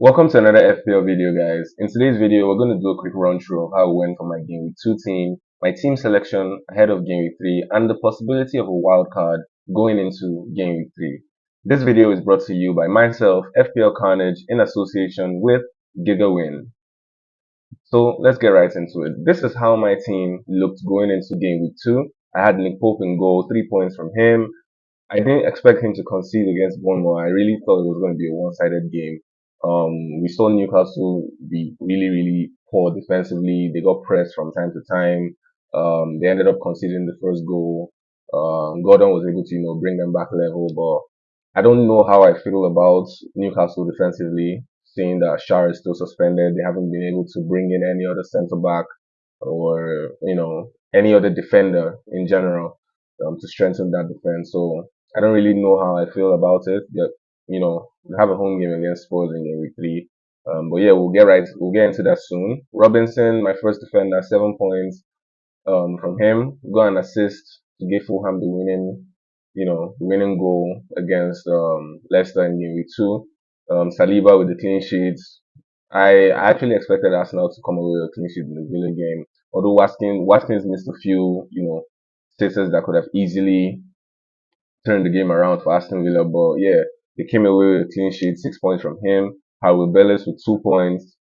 Welcome to another FPL video, guys. In today's video, we're going to do a quick run through of how it went for my Game Week 2 team, my team selection ahead of Game Week 3, and the possibility of a wild card going into Game Week 3. This video is brought to you by myself, FPL Carnage, in association with GW3. So let's get right into it. This is how my team looked going into Game Week 2. I had Nick Pope in goal, 3 points from him. I didn't expect him to concede against Bournemouth. I really thought it was going to be a one-sided game. We saw Newcastle be really, really poor defensively. They got pressed from time to time. They ended up conceding the first goal. Gordon was able to, bring them back level, but I don't know how I feel about Newcastle defensively, seeing that Shah is still suspended. They haven't been able to bring in any other centre back or, any other defender in general, to strengthen that defense. So I don't really know how I feel about it. But, we have a home game against Spurs in Game Week 3. But yeah, we'll get into that soon. Robinson, my first defender, 7 points, from him. Got an assist to give Fulham the winning goal against, Leicester in Game Week 2. Saliba with the clean sheets. I actually expected Arsenal to come away with a clean sheet in the Villa game. Although Watkins missed a few, status that could have easily turned the game around for Aston Villa. But yeah, they came away with a clean sheet, 6 points from him. Harvey Bellis with 2 points.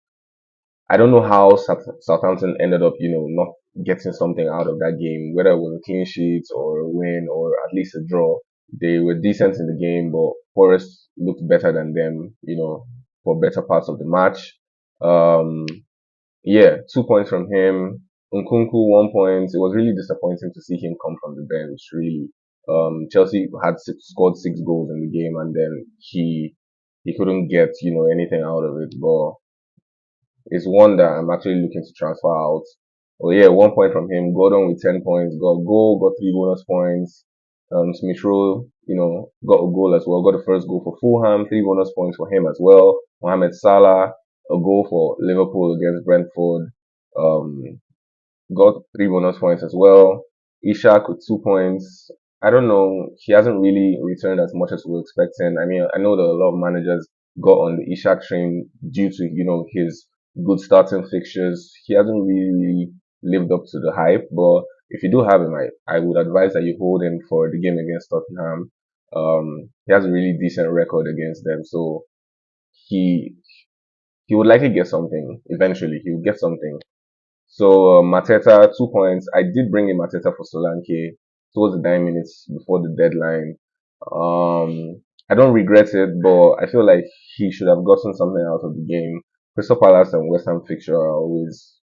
I don't know how Southampton ended up, not getting something out of that game, whether it was a clean sheet or a win or at least a draw. They were decent in the game, but Forest looked better than them, for better parts of the match. Um, yeah, 2 points from him. Nkunku, 1 point. It was really disappointing to see him come from the bench, really. Chelsea had scored 6 goals in the game and then he couldn't get, anything out of it. But it's one that I'm actually looking to transfer out. Oh yeah, 1 point from him. Gordon with 10 points. Got a goal, got 3 bonus points. Smith Rowe, got a goal as well. Got the first goal for Fulham. 3 bonus points for him as well. Mohamed Salah, a goal for Liverpool against Brentford. Um, got 3 bonus points as well. Ishak with 2 points. I don't know. He hasn't really returned as much as we were expecting. I mean, I know that a lot of managers got on the Ishak train due to, his good starting fixtures. He hasn't really lived up to the hype, but if you do have him, I would advise that you hold him for the game against Tottenham. He has a really decent record against them, so he he would likely get something eventually. He will get something. So Mateta, 2 points. I did bring in Mateta for Solanke towards the 9 minutes before the deadline. I don't regret it, but I feel like he should have gotten something out of the game. Crystal Palace and West Ham fixture are always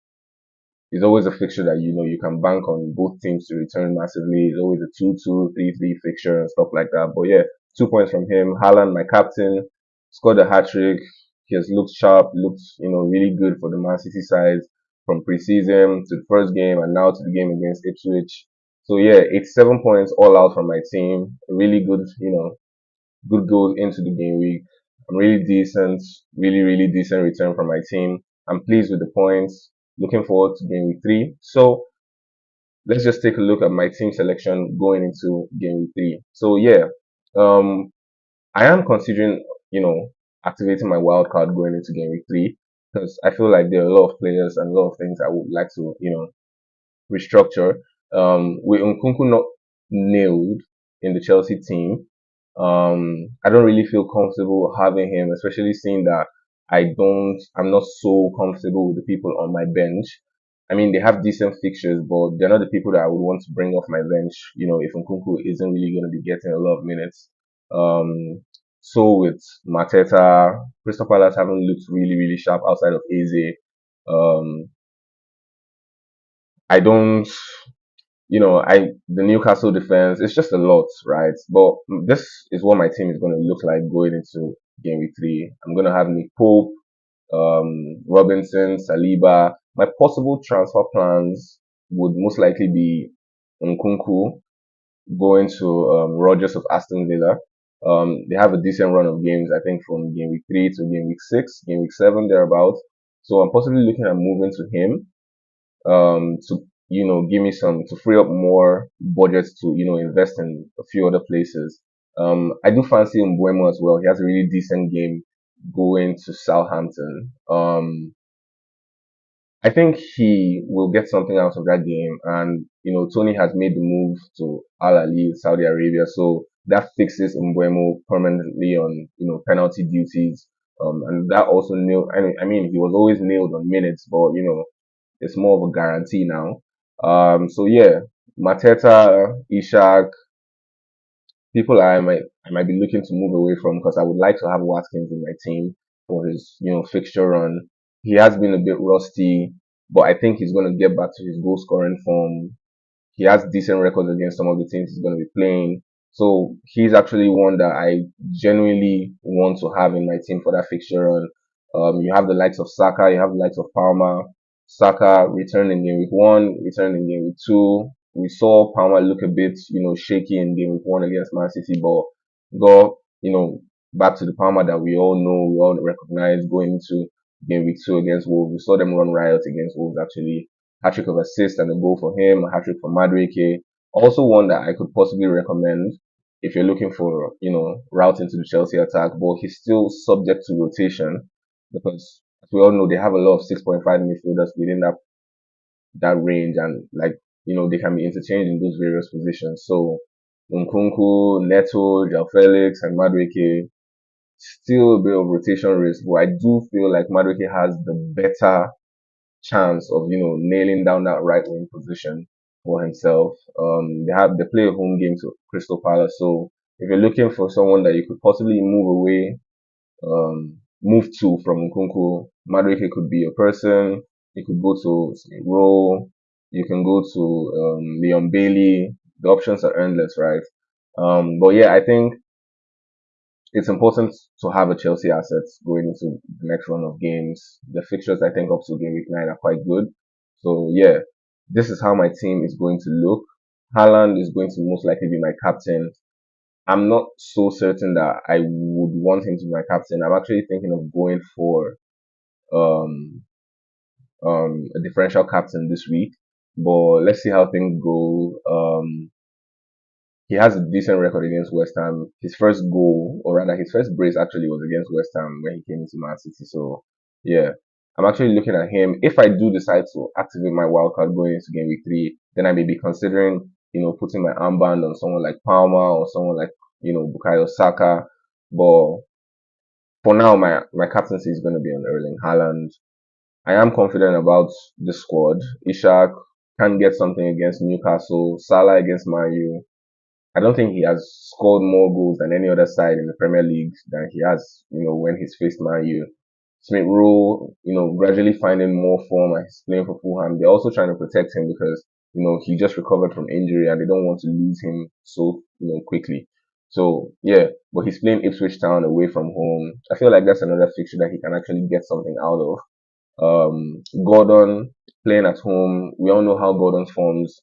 is always a fixture that you can bank on both teams to return massively. It's always a 2-2, 3-3 fixture and stuff like that. But yeah, 2 points from him. Haaland, my captain, scored a hat trick. He has looked sharp, looked really good for the Man City side from preseason to the first game and now to the game against Ipswich. So yeah, 87 points all out from my team. Really good, good goal into the game week. I'm really decent, really, really decent return from my team. I'm pleased with the points. Looking forward to game week 3. So let's just take a look at my team selection going into game week 3. So yeah, um, I am considering, activating my wild card going into game week 3 because I feel like there are a lot of players and a lot of things I would like to, restructure. With Nkunku not nailed in the Chelsea team, I don't really feel comfortable having him, especially seeing that I'm not so comfortable with the people on my bench. I mean, they have decent fixtures, but they're not the people that I would want to bring off my bench, if Nkunku isn't really going to be getting a lot of minutes. Um, so with Mateta, Crystal Palace haven't looked really, really sharp outside of Eze. Um, I don't, the Newcastle defense, it's just a lot, right? But this is what my team is going to look like going into game week 3. I'm going to have Nick Pope, Robinson, Saliba. My possible transfer plans would most likely be Nkunku going to Rodgers of Aston Villa. They have a decent run of games, I think, from game week 3 to game week 6, game week 7, thereabouts. So I'm possibly looking at moving to him, to give me some to free up more budgets to invest in a few other places. I do fancy Mbuemo as well. He has a really decent game going to Southampton. I think he will get something out of that game. And, Tony has made the move to Al Ali, Saudi Arabia. So that fixes Mbuemo permanently on, penalty duties. And that also nailed, I mean, he was always nailed on minutes, but, it's more of a guarantee now. So yeah, Mateta, Ishak, people I might be looking to move away from because I would like to have Watkins in my team for his fixture run. He has been a bit rusty, but I think he's going to get back to his goal scoring form. He has decent records against some of the teams he's going to be playing. So he's actually one that I genuinely want to have in my team for that fixture run. You have the likes of Saka, you have the likes of Palmer. Saka returned in game week one, returned in game week two. We saw Palmer look a bit, shaky in game week one against Man City, but got, back to the Palmer that we all know, we all recognize going into game week two against Wolves. We saw them run riot against Wolves actually. Hat-trick of assists and a goal for him, a hat-trick for Madueke. Also one that I could possibly recommend if you're looking for, route into the Chelsea attack, but he's still subject to rotation because as we all know, they have a lot of 6.5 midfielders within that range and like, they can be interchanged in those various positions. So Nkunku, Neto, Jao Felix, and Madueke, still a bit of rotation risk, but I do feel like Madueke has the better chance of nailing down that right wing position for himself. They play a home game to Crystal Palace, so if you're looking for someone that you could possibly move to from Nkunku, Madueke could be a person. You could go to Rowe. You can go to Leon Bailey. The options are endless, right? But yeah, I think it's important to have a Chelsea asset going into the next run of games. The fixtures, I think, up to game week 9 are quite good. So yeah, this is how my team is going to look. Haaland is going to most likely be my captain. I'm not so certain that I would want him to be my captain. I'm actually thinking of going for um a differential captain this week. But let's see how things go. He has a decent record against West Ham. His first goal, or rather his first brace actually was against West Ham when he came into Man City. So yeah, I'm actually looking at him. If I do decide to activate my wildcard going into game week 3, then I may be considering, putting my armband on someone like Palmer or someone like, Bukayo Saka. But for now, my captaincy is going to be on Erling Haaland. I am confident about the squad. Ishak can get something against Newcastle. Salah against Man U. I don't think he has scored more goals than any other side in the Premier League than he has, when he's faced Man U. Smith Rowe, gradually finding more form and he's playing for Fulham. They're also trying to protect him because, he just recovered from injury and they don't want to lose him so, quickly. So, yeah, but he's playing Ipswich Town away from home. I feel like that's another fixture that he can actually get something out of. Gordon playing at home. We all know how Gordon's forms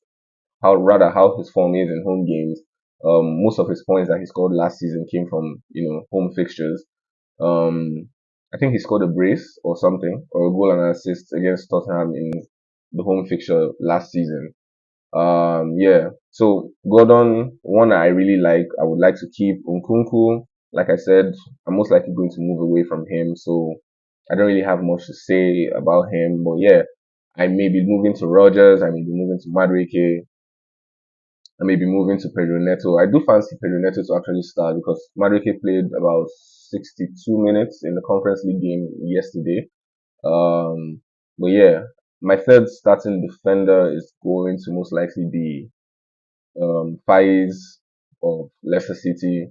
how his form is in home games. Most of his points that he scored last season came from home fixtures. Um, I think he scored a brace or something or a goal and an assist against Tottenham in the home fixture last season. Yeah. So Gordon, one I really like. I would like to keep Nkunku. Like I said, I'm most likely going to move away from him. So I don't really have much to say about him. But yeah, I may be moving to Rogers. I may be moving to Madueke. I may be moving to Pedro Neto. I do fancy Pedro Neto to actually start because Madueke played about 62 minutes in the Conference League game yesterday. Um, but yeah, my third starting defender is going to most likely be Faiz of Leicester City.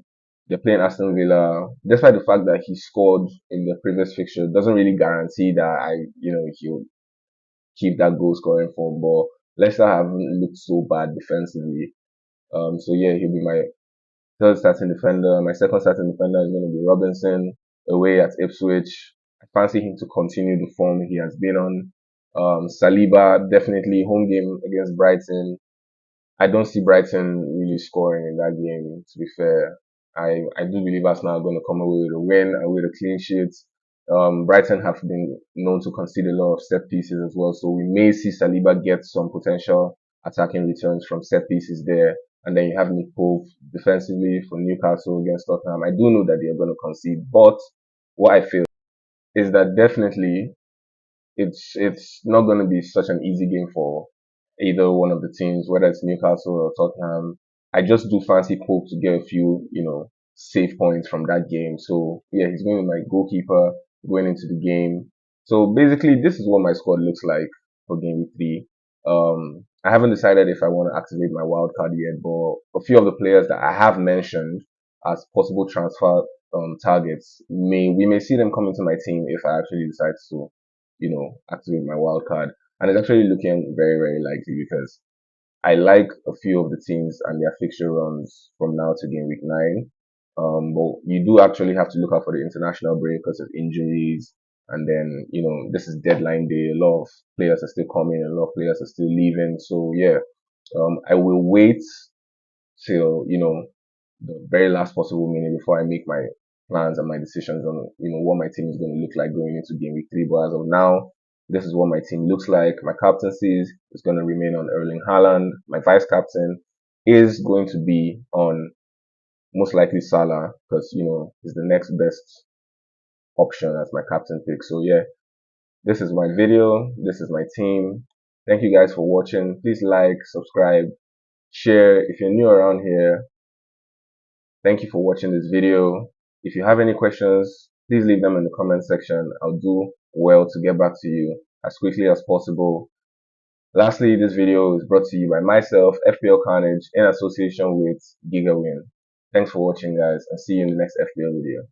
They're playing Aston Villa. Despite the fact that he scored in the previous fixture, doesn't really guarantee that he'll keep that goal scoring form. But Leicester haven't looked so bad defensively. So yeah, he'll be my third starting defender. My second starting defender is going to be Robinson away at Ipswich. I fancy him to continue the form he has been on. Saliba, definitely home game against Brighton. I don't see Brighton really scoring in that game, to be fair. I do believe Arsenal are going to come away with a win and with a clean sheet. Brighton have been known to concede a lot of set pieces as well, so we may see Saliba get some potential attacking returns from set pieces there. And then you have Nick Pope defensively for Newcastle against Tottenham. I do know that they are going to concede, but what I feel is that definitely it's not going to be such an easy game for either one of the teams, whether it's Newcastle or Tottenham. I just do fancy Pope to get a few, save points from that game. So yeah, he's going with my goalkeeper going into the game. So basically, this is what my squad looks like for game week three. I haven't decided if I want to activate my wild card yet, but a few of the players that I have mentioned as possible transfer targets we may see them come into my team if I actually decide to activate my wild card. And it's actually looking very, very likely because I like a few of the teams and their fixture runs from now to game week nine. But you do actually have to look out for the international break because of injuries. And then, this is deadline day. A lot of players are still coming, a lot of players are still leaving. So yeah, I will wait till, the very last possible minute before I make my plans and my decisions on, what my team is going to look like going into game week three. But as of now, this is what my team looks like. My captaincy is going to remain on Erling Haaland. My vice captain is going to be on most likely Salah because, he's the next best option as my captain pick. So yeah, this is my video. This is my team. Thank you guys for watching. Please like, subscribe, share. If you're new around here, thank you for watching this video. If you have any questions, please leave them in the comment section. I'll do well to get back to you as quickly as possible. Lastly, this video is brought to you by myself, FPL Carnage, in association with GW3. Thanks for watching, guys, and see you in the next FPL video.